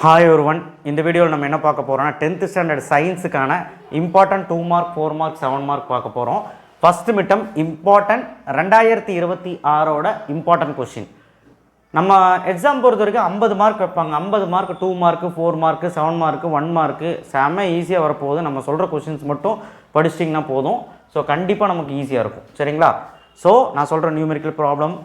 Hi everyone, இந்த வீடியோவில் நம்ம என்ன பார்க்க போறோம்னா 10th ஸ்டாண்டர்ட் சயின்ஸுக்கான இம்பார்ட்டன்ட் 2 மார்க் 4 மார்க் 7 மார்க் பார்க்க போகிறோம். ஃபர்ஸ்ட் மிட்டம் இம்பார்ட்டன்ட் 2026ஓட இம்பார்ட்டன்ட் கொஸ்டின். நம்ம எக்ஸாம் பொறுத்த வரைக்கும் 50 மார்க் வைப்பாங்க. 50 mark 2 mark 4 mark 7 mark 1 mark செம்ம ஈஸியாக வரப்போகுது. நம்ம சொல்கிற கொஸ்டின்ஸ் மட்டும் படிச்சிட்டிங்கன்னா போதும். ஸோ கண்டிப்பாக நமக்கு ஈஸியாக இருக்கும், சரிங்களா? ஸோ நான் சொல்கிற நியூமெரிக்கல் ப்ராப்ளம்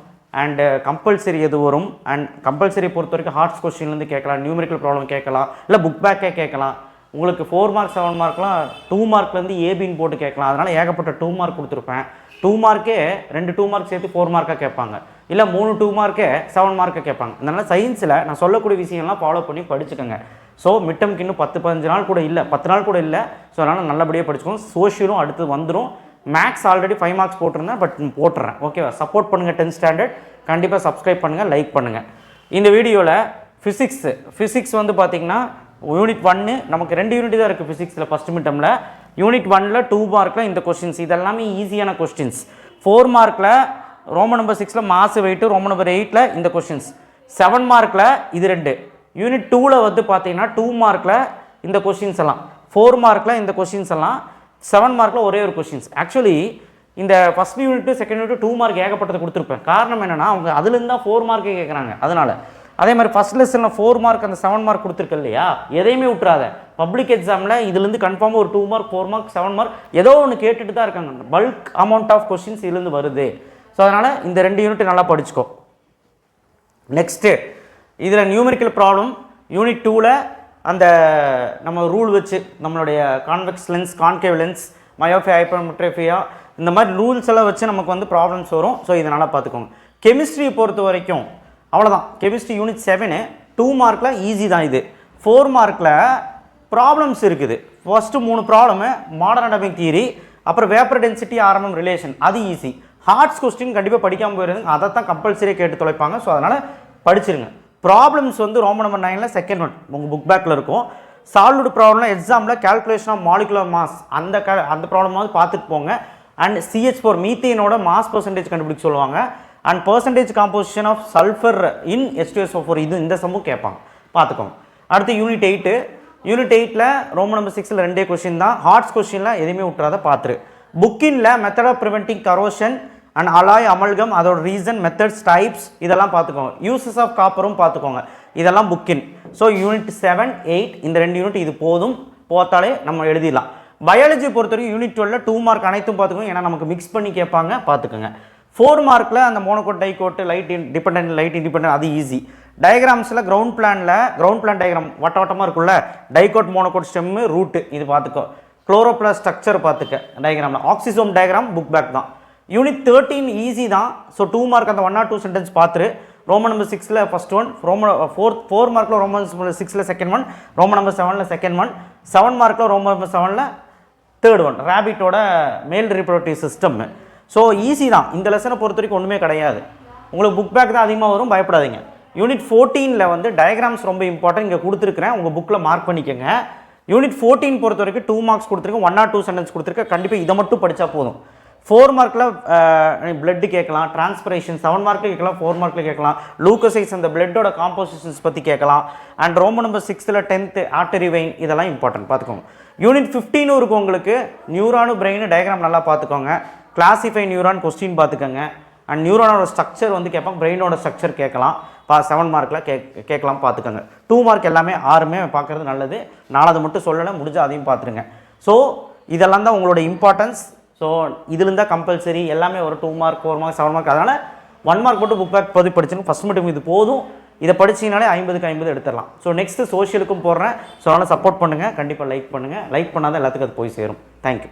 அண்டு கம்பல்சரி எது வரும், அண்ட் கம்பல்சரி பொறுத்த வரைக்கும் ஹார்ட்ஸ் கொஸ்டின்லேருந்து கேட்கலாம், நியூமெரிக்கல் ப்ராப்ளம் கேட்கலாம், இல்லை புக் பேக்கே கேட்கலாம். உங்களுக்கு 4 மார்க் 7 மார்க்லாம் 2 மார்க்லேருந்து ஏபின்னு போட்டு கேட்கலாம். அதனால் ஏகப்பட்ட 2 மார்க் கொடுத்துருப்பேன். 2 மார்க்கே 2 மார்க் சேர்த்து 4 மார்க்காக கேட்பாங்க, இல்லை 3 2 மார்க்கே 7 மார்க்கை கேட்பாங்க. அதனால் சயின்ஸில் நான் சொல்லக்கூடிய விஷயம்லாம் ஃபாலோ பண்ணி படிச்சுக்கோங்க. ஸோ மிட்டம்க்கு இன்னும் 10-15 நாள் கூட இல்லை, 10 நாள் கூட இல்லை. ஸோ அதனால் நல்லபடியாக படிச்சுக்கோங்க. சோஷியலும் அடுத்து வந்துடும். மேக்ஸ் ஆல்ரெடி 5 மார்க்ஸ் போட்டிருந்தேன், பட் போட்டுறேன். ஓகேவா? சப்போர்ட் பண்ணுங்கள். 10th ஸ்டாண்டர்ட் கண்டிப்பாக சப்ஸ்கிரைப் பண்ணுங்கள், லைக் பண்ணுங்கள். இந்த வீடியோவில் ஃபிசிக்ஸ் வந்து பார்த்திங்கன்னா யூனிட் 1 நமக்கு 2 யூனிட் தான் இருக்குது ஃபிசிக்ஸில். ஃபஸ்ட் மிட்டமில் யூனிட் 1ல் 2 மார்க்கில் இந்த கொஸ்டின்ஸ் இதெல்லாமே ஈஸியான கொஸ்டின்ஸ். 4 மார்க்கில் ரோமன் நம்பர் 6ல் மாஸ் வெயிட்டு, ரோமன் நம்பர் 8ல் இந்த கொஸ்டின்ஸ். 7 மார்க்கில் இது 2. யூனிட் 2ல் வந்து பார்த்திங்கன்னா 2 மார்க்கில் இந்த கொஸ்டின்ஸ் எல்லாம், 4 மார்க்கில் இந்த கொஸ்டின்ஸ் எல்லாம், 7 மார்க்கில் ஒரே ஒரு கொஸ்டின்ஸ். ஆக்சுவலி இந்த first unit second unit 2 mark ஏகப்பட்டது கொடுத்துருப்பேன். காரணம் என்னென்னா அவங்க அதுலேருந்து தான் 4 மார்க்கே கேட்குறாங்க. அதனால் அதே மாதிரி ஃபஸ்ட் லெசனில் 4 மார்க் அந்த 7 மார்க் கொடுத்துருக்கு இல்லையா, எதையுமே விட்டுறாத. பப்ளிக் எக்ஸாமில் இதுலேருந்து கன்ஃபார்மாக ஒரு 2 மார்க் 4 மார்க் 7 மார்க் ஏதோ ஒன்று கேட்டுட்டு தான் இருக்காங்க. பல்க் அமௌண்ட் ஆஃப் கொஸ்டின்ஸ் இதுலேருந்து வருது. ஸோ அதனால் இந்த 2 யூனிட் நல்லா படிச்சுக்கோ. நெக்ஸ்ட்டு இதில் நியூமெரிக்கல் ப்ராப்ளம் யூனிட் 2ல் அந்த நம்ம ரூல் வச்சு நம்மளுடைய convex lens, concave lens, myopia, hypermetropia, இந்த மாதிரி ரூல்ஸ் எல்லாம் வச்சு நமக்கு வந்து ப்ராப்ளம்ஸ் வரும். ஸோ இதனால் பார்த்துக்கோங்க. கெமிஸ்ட்ரியை பொறுத்த வரைக்கும் அவ்வளோதான். கெமிஸ்ட்ரி யூனிட் 7 2 மார்க்கில் ஈஸி தான். இது 4 மார்க்கில் ப்ராப்ளம்ஸ் இருக்குது. First 3 problem modern atomic theory, அப்புறம் வேப்பர் டென்சிட்டி, ஆர்எம்எம் ரிலேஷன், அது ஈஸி. ஹார்ட்ஸ் கொஸ்டின் கண்டிப்பாக படிக்காமல் போயிருங்க, அதை தான் கம்பல்சரியாக கேட்டு தொலைப்பாங்க. ஸோ அதனால் படிச்சிருங்க. ப்ராப்ளம்ஸ் வந்து ரோமன் நம்பர் 9ல் செகண்ட் ஒன் உங்கள் புக் பேக்கில் இருக்கும். சால்வ்டு ப்ராப்ளம்லாம் எக்ஸாமில் கால்குலேஷன் ஆஃப் மாலிகுலர் மாஸ் அந்த ப்ராப்ளமாவது பார்த்துட்டு போங்க. அண்ட் CH4 மீத்தேனோட மாஸ் பர்சன்டேஜ் கண்டுபிடிக்க சொல்லுவாங்க. And percentage composition of sulphur in H2SO4 இந்த சம்மும் கேட்பாங்க, பார்த்துக்கோங்க. அடுத்து யூனிட் 8ல் ரோமன் நம்பர் 6ல் 2 கொஸ்டின் தான். ஹார்ட்ஸ் கொஸ்டினில் எதுவுமே விட்டுறாத பார்த்துரு. புக்கின்ல method of preventing corrosion and alloy amalgam, அதோட ரீசன், மெத்தட்ஸ், டைப்ஸ் இதெல்லாம் பார்த்துக்கோங்க. யூசஸ் ஆஃப் காப்பரும் பார்த்துக்கோங்க. இதெல்லாம் புக்கின். ஸோ யூனிட் 7, 8 இந்த 2 யூனிட் இது போதும், போத்தாலே நம்ம எழுதிடலாம். பயாலஜி பொறுத்த வரைக்கும் யூனிட் 12ல் 2 மார்க் அனைத்தும் பார்த்துக்கோங்க. ஏன்னா நமக்கு மிக்ஸ் பண்ணி கேட்பாங்க, பார்த்துக்கோங்க. 4 மார்க்கில் அந்த monocot, dicot, light dependent, light independent, அது ஈஸி. டயக்ராம்ஸில் கிரவுண்ட் பிளான் டயக்ராம் வட்டமாக இருக்குல்ல, டைகோட், மோனோகோட், ஸ்டெம்மு, ரூட்டு, இது பார்த்துக்கோ. குளோரோப்ளாஸ்ட் ஸ்ட்ரக்சர் பார்த்துக்க டயக்ராமில். ஆக்சிசோம் டயக்ராம் புக் பேக் தான். யூனிட் 13 ஈஸி தான். ஸோ 2 மார்க் அந்த 1 or 2 சென்டென்ஸ் பார்த்துரு. ரோமன் நம்பர் 6ல் ஃபஸ்ட் ஒன், 4 மார்க்கில் ரோமன் நம்பர் 6ல் செகண்ட் ஒன், ரோமன் நம்பர் 7ல் செகண்ட் ஒன், 7 மார்க்கில் ரோமன் நம்பர் 7ல் தேர்ட் ஒன், ரேபிட்டோட male reproductive system. So easy தான். இந்த லெசனை பொறுத்த வரைக்கும் ஒன்றுமே கிடையாது. உங்களுக்கு புக் பேக் தான் அதிகமாக வரும், பயப்படாதீங்க. யூனிட் 14ல் வந்து டயக்ராம்ஸ் ரொம்ப இம்பார்ட்டன்ட், இங்கே கொடுத்துருக்கிறேன், உங்கள் புக்கில் மார்க் பண்ணிக்கோங்க. யூனிட் 14 பொறுத்த வரைக்கும் 2 மார்க்ஸ் கொடுத்துருக்கேன், 1 or 2 சென்டென்ஸ் கொடுத்துருக்கேன். கண்டிப்பாக இதை மட்டும் படித்தா போதும். 4 மார்க்கில் பிளட்டு கேட்கலாம், டிரான்ஸ்பிரேஷன். 7 மார்க்கில் கேட்கலாம், 4 மார்க்கில் கேட்கலாம். லூக்கோசைட்ஸ் அந்த பிளட்டோட காம்போசிஷன்ஸ் பற்றி கேட்கலாம். அண்ட் ரோமன் நம்பர் 6ல் 10th ஆர்டரி வெயின், இதெல்லாம் இம்பார்ட்டன்ட், பார்த்துக்கோங்க. யூனிட் 15 இருக்கும் உங்களுக்கு. நியூரானு பிரெயின் டயக்ராம் நல்லா பார்த்துக்கோங்க. கிளாசிஃபை நியூரான் கொஸ்டின் பார்த்துக்கோங்க. அண்ட் நியூரானோட ஸ்ட்ரக்சர் வந்து கேட்பாங்க, பிரெயினோட ஸ்ட்ரக்சர் கேட்கலாம். 7 மார்க்கில் கேட்கலாம், பார்த்துக்கோங்க. 2 மார்க் எல்லாமே 6மே பார்க்குறது நல்லது. 4 மட்டும் சொல்லலை, முடிஞ்சால் அதையும் பார்த்துருங்க. ஸோ இதெல்லாம் தான் உங்களோட இம்பார்ட்டன்ஸ். ஸோ இதுலேருந்தா கம்பல்சரி எல்லாமே ஒரு 2 மார்க் 4 மார்க் 7 மார்க். அதனால் 1 மார்க் மட்டும் புக் பேக் பற்றி படிச்சுங்க. ஃபஸ்ட் மட்டும் இது போதும். இதை படிச்சிங்கனாலே 50க்கு 50 எடுத்துடலாம். ஸோ நெக்ஸ்ட்டு சோஷியலுக்கும் போடுறேன். ஸோ அதனால் சப்போர்ட் பண்ணுங்கள், கண்டிப்பாக லைக் பண்ணுங்கள். லைக் பண்ணாதான் எல்லாத்துக்கும் அது போய் சேரும். தேங்க்யூ.